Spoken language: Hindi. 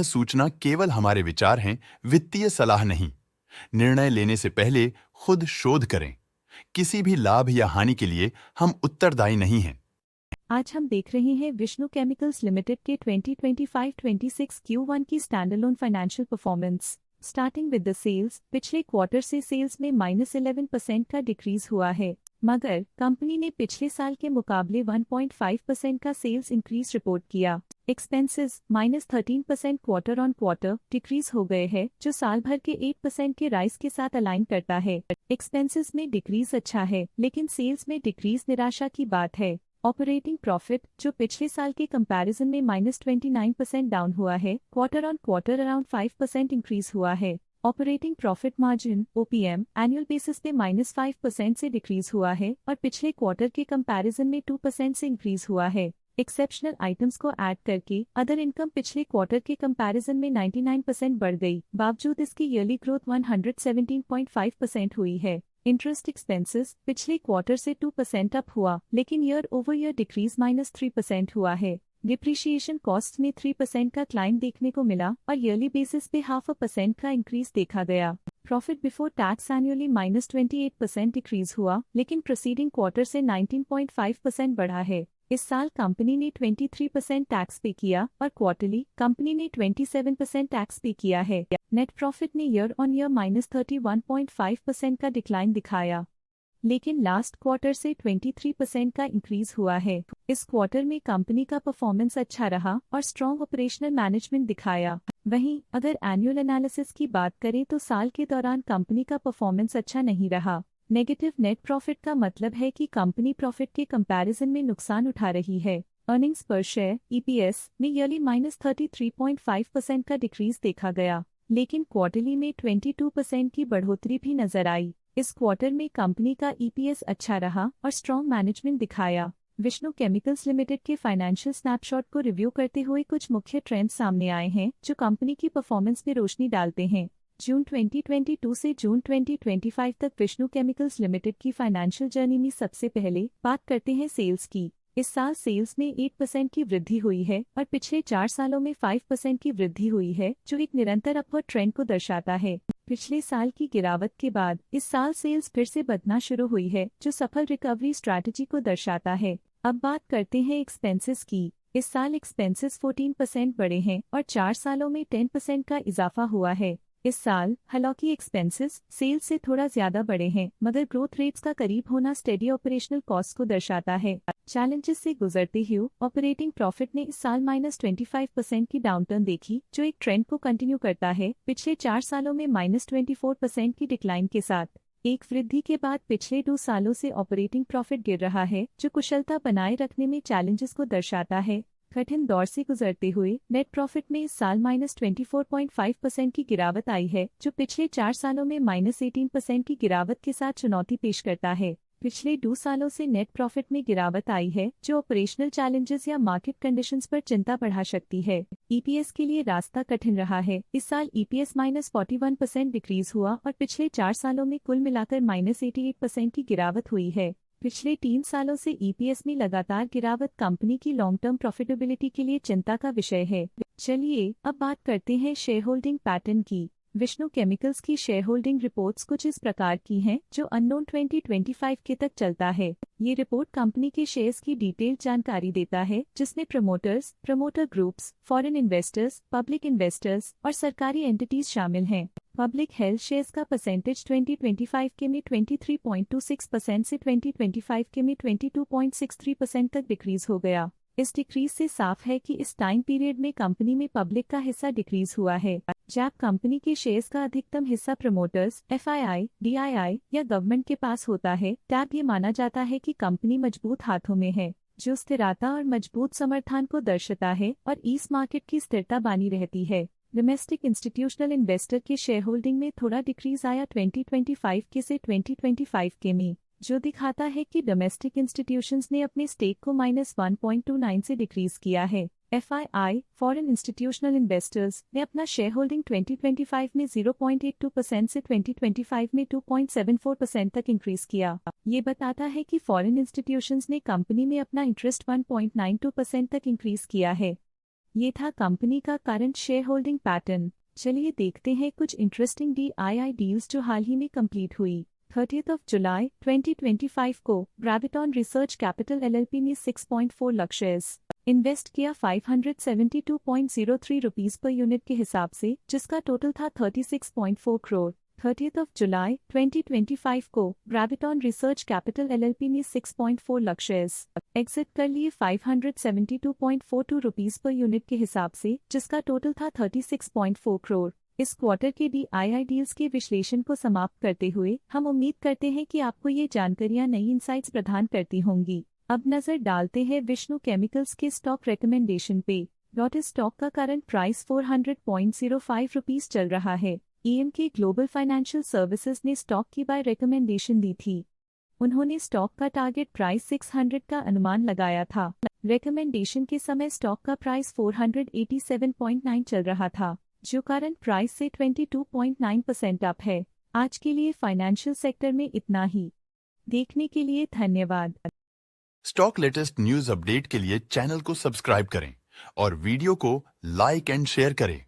सूचना केवल हमारे विचार हैं, वित्तीय सलाह नहीं। निर्णय लेने से पहले खुद शोध करें। किसी भी लाभ या हानि के लिए हम उत्तरदायी नहीं हैं। आज हम देख रहे हैं विष्णु केमिकल्स लिमिटेड के 2025-26 Q1 की standalone financial performance. Starting with the sales, पिछले क्वार्टर से सेल्स में -11% का डिक्रीज हुआ है, मगर कंपनी ने पिछले साल के मुकाबले 1.5% का सेल्स इंक्रीज रिपोर्ट किया। Expenses -13% quarter on quarter decrease हो गए हैं, जो साल भर के 8% के राइज के साथ अलाइन करता है। एक्सपेंसेस में डिक्रीज अच्छा है, लेकिन सेल्स में डिक्रीज निराशा की बात है। ऑपरेटिंग प्रॉफिट, जो पिछले साल के कंपैरिजन में -29% डाउन हुआ है, quarter on quarter around 5% increase हुआ है। Operating profit margin (OPM) annual basis पे -5% से डिक्रीज हुआ है और पिछले क्वार्टर के कंपैरिजन में 2% से इंक्रीज हुआ है। एक्सेप्शनल आइटम्स को ऐड करके अदर इनकम पिछले क्वार्टर के कंपैरिजन में 99% बढ़ गई, बावजूद इसकी ईयरली ग्रोथ 117.5% हुई है। इंटरेस्ट एक्सपेंसेस पिछले क्वार्टर से 2% अप हुआ, लेकिन ईयर ओवर ईयर डिक्रीज -3% हुआ है। डिप्रिशिएशन कॉस्ट में 3% का क्लाइम देखने को मिला और ईयरली बेसिस पे 0.5% का इंक्रीज देखा गया। Profit before tax annually -28% decrease हुआ, लेकिन प्रीसीडिंग क्वार्टर से 19.5% बढ़ा है। इस साल कंपनी ने 23% टैक्स पे किया और क्वार्टरली कंपनी ने 27% टैक्स पे किया है। नेट प्रॉफिट ने ईयर ऑन ईयर -31.5% का डिक्लाइन दिखाया, लेकिन लास्ट क्वार्टर से 23% का इंक्रीज हुआ है। इस क्वार्टर में कंपनी का परफॉर्मेंस अच्छा रहा और स्ट्रॉन्ग ऑपरेशनल मैनेजमेंट दिखाया। वहीं अगर एनुअल एनालिसिस की बात करें तो साल के दौरान कंपनी का परफॉर्मेंस अच्छा नहीं रहा। नेगेटिव नेट प्रॉफिट का मतलब है कि कंपनी प्रॉफिट के कंपैरिजन में नुकसान उठा रही है। अर्निंग्स पर शेयर (EPS) में ईयरली -33.5% का डिक्रीज देखा गया, लेकिन क्वार्टरली में 22% की बढ़ोतरी भी नजर आई। इस क्वार्टर में कंपनी का EPS अच्छा रहा और स्ट्रॉन्ग मैनेजमेंट दिखाया। विष्णु केमिकल्स लिमिटेड के फाइनेंशियल स्नैपशॉट को रिव्यू करते हुए कुछ मुख्य ट्रेंड्स सामने आए हैं जो कंपनी की परफॉर्मेंस में रोशनी डालते हैं। जून 2022 से जून 2025 तक विष्णु केमिकल्स लिमिटेड की फाइनेंशियल जर्नी में सबसे पहले बात करते हैं सेल्स की। इस साल सेल्स में 8% की वृद्धि हुई है और पिछले 4 सालों में 5% की वृद्धि हुई है, जो एक निरंतर अपवर्ड ट्रेंड को दर्शाता है। पिछले साल की गिरावट के बाद इस साल सेल्स फिर से बढ़ना शुरू हुई है, जो सफल रिकवरी स्ट्रैटेजी को दर्शाता है। अब बात करते हैं एक्सपेंसेस की। इस साल एक्सपेंसेस 14% बढ़े हैं और 4 सालों में 10% का इजाफा हुआ है। इस साल हालांकि एक्सपेंसेस सेल्स से थोड़ा ज्यादा बढ़े हैं, मगर ग्रोथ रेट्स का करीब होना स्टेडी ऑपरेशनल कॉस्ट को दर्शाता है। चैलेंजेस से गुजरते हुए ऑपरेटिंग प्रॉफिट ने इस साल -25% की डाउनटर्न देखी, जो एक ट्रेंड को कंटिन्यू करता है पिछले 4 सालों में -24% की डिक्लाइन के साथ। एक वृद्धि के बाद पिछले 2 सालों से ऑपरेटिंग प्रॉफिट गिर रहा है, जो कुशलता बनाए रखने में चैलेंजेस को दर्शाता है। कठिन दौर से गुजरते हुए नेट प्रॉफिट में इस साल -24.5% की गिरावट आई है, जो पिछले 4 सालों में -18% की गिरावट के साथ चुनौती पेश करता है। पिछले 2 सालों से नेट प्रॉफिट में गिरावट आई है, जो ऑपरेशनल चैलेंजेस या मार्केट कंडीशंस पर चिंता बढ़ा सकती है। EPS के लिए रास्ता कठिन रहा है। इस साल EPS -41% डिक्रीज हुआ और पिछले 4 सालों में कुल मिलाकर -88% की गिरावट हुई है। पिछले 3 सालों से EPS में लगातार गिरावट कंपनी की लॉन्ग टर्म प्रॉफिटेबिलिटी के लिए चिंता का विषय है। चलिए अब बात करते हैं शेयर होल्डिंग पैटर्न की। विष्णु केमिकल्स की शेयर होल्डिंग रिपोर्ट्स कुछ इस प्रकार की हैं, जो अननोन 2025 के तक चलता है। ये रिपोर्ट कंपनी के शेयर्स की डिटेल्ड जानकारी देता है, जिसमें promoters, promoter groups, foreign investors, public investors और सरकारी एंटिटीज शामिल हैं। पब्लिक हेल्थ शेयर्स का परसेंटेज 2025 के में 23.26% से 2025 के में 22.63% तक डिक्रीज हो गया। इस डिक्रीज से साफ है कि इस टाइम पीरियड में कंपनी में पब्लिक का हिस्सा डिक्रीज हुआ है। जब कंपनी के शेयर्स का अधिकतम हिस्सा प्रमोटर्स, FII, DII या गवर्नमेंट के पास होता है, तब ये माना जाता है कि कंपनी मजबूत हाथों में है, जो स्थिरता और मजबूत समर्थन को दर्शाता है और इस मार्केट की स्थिरता बनी रहती है। डोमेस्टिक इंस्टीट्यूशनल इन्वेस्टर के शेयर होल्डिंग में थोड़ा डिक्रीज आया 2025 के से 2025 के में, जो दिखाता है कि डोमेस्टिक इंस्टीट्यूशंस ने अपने स्टेक को -1.29 से डिक्रीज किया है। FII, फॉरेन इंस्टीट्यूशनल इन्वेस्टर्स, ने अपना शेयर होल्डिंग 2025 में 0.82% से 2025 में 2.74% तक इंक्रीज किया। ये बताता है कि फॉरेन इंस्टीट्यूशंस ने कंपनी में अपना इंटरेस्ट 1.92% तक इंक्रीज किया है। ये था कंपनी का करंट शेयर होल्डिंग पैटर्न। चलिए देखते हैं कुछ इंटरेस्टिंग DII डील्स जो हाल ही में कंप्लीट हुई। 30 जुलाई 2025 को ग्रेविटॉन रिसर्च कैपिटल LLP ने 6.4 लाख शेयर्स इन्वेस्ट किया 572.03 रुपीस पर यूनिट के हिसाब से, जिसका टोटल था 36.4 करोड़। 30 जुलाई 2025 को ग्रेविटॉन रिसर्च कैपिटल LLP ने 6.4 लाख शेयर्स एग्जिट कर लिए 572.42 रुपीस पर यूनिट के हिसाब से, जिसका टोटल था 36.4 करोड़। इस क्वार्टर के DII डील्स के विश्लेषण को समाप्त करते हुए हम उम्मीद करते हैं कि आपको ये जानकारियां नई इंसाइट्स प्रदान करती होंगी। अब नजर डालते हैं विष्णु केमिकल्स के स्टॉक रिकमेंडेशन पे। इस स्टॉक का करंट प्राइस 400.05 रुपीस चल रहा है। EMK ग्लोबल फाइनेंशियल सर्विसेज ने स्टॉक की बाय रिकमेंडेशन दी थी। उन्होंने स्टॉक का टारगेट प्राइस 600 का अनुमान लगाया था। रिकमेंडेशन के समय स्टॉक का प्राइस 487.9 चल रहा था, जो करंट प्राइस से 22.9% अप है। आज के लिए फाइनेंशियल सेक्टर में इतना ही। देखने के लिए धन्यवाद। स्टॉक लेटेस्ट न्यूज अपडेट के लिए चैनल को सब्सक्राइब करें और वीडियो को लाइक एंड शेयर करें।